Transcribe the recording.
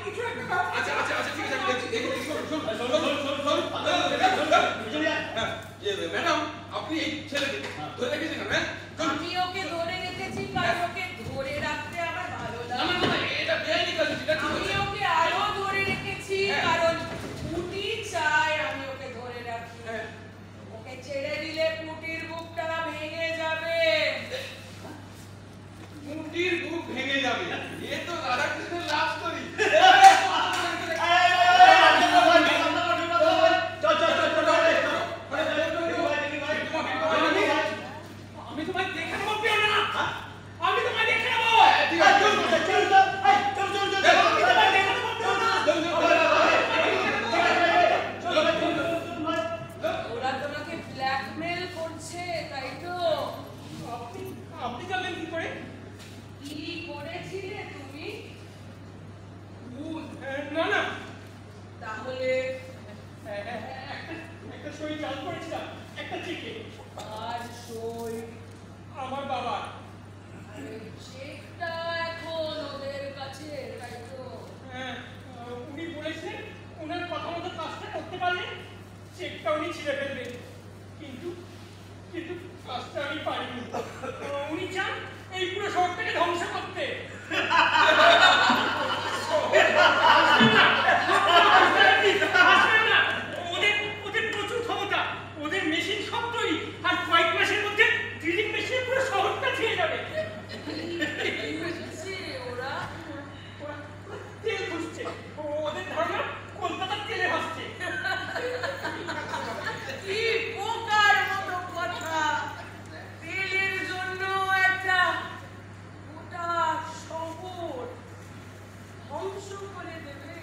কিছু একটা দাও। আচ্ছা আচ্ছা আচ্ছা ঠিক আছে আমি দেখছি ম্যাডাম আপনি এই ছেলেকে ধরে রেখেছেন কেন? হ্যাঁ আমি ওকে ধরে রেখেছি কারণ ওকে ধরে রাখতে আমার ভালো লাগে। না না এটা বেআইনি কাজ এটা আমি ওকে আরো ধরে রেখেছি কারণ পুটি চায় আমি ওকে ধরে রাখি। ওকে ছেড়ে দিলে পুটির বুকটা ভেঙে যাবে। পুটির বুক ভেঙে যাবে এ তো রাধাকৃষ্ণের লাভ স্টোরি। আমি তোমায় দেখে নেবো পেও না। আমি তোমায় দেখে নেবো। ওরা তোমাকে ব্ল্যাকমেল করছে তাই তো? আপনি জানলেন কি করে? কি করেছিলে তুমি? না না তাহলে একটা সই জাল করেছিলাম একটা চেকে। আর সই? আমার বাবা। চেকটা এখন ওদের কাছে তাই তো? হ্যাঁ উনি বলেছেন ওনার কথা মতো কাজটা করতে পারলে চেকটা উনি ছিঁড়ে ফেলবেন, কিন্তু কিন্তু কাজটা আমি পারিনি। উনি চান এই পুরো শহরটাকে ধ্বংস করতে। ওদের প্রচুর ক্ষমতা, ওদের মেশিন সব তৈরি, আর কয়েক মাসের মধ্যে ড্রিলিং মেশিনে পুরো শহরটা ছেয়ে যাবে। ওরা তেল খুঁজছে, ওদের ধারণা কলকাতার তেলে ভাসছে। কি পোকার মতো কথা! তেলের জন্য একটা গোটা শহর ধ্বংস করে দেবে।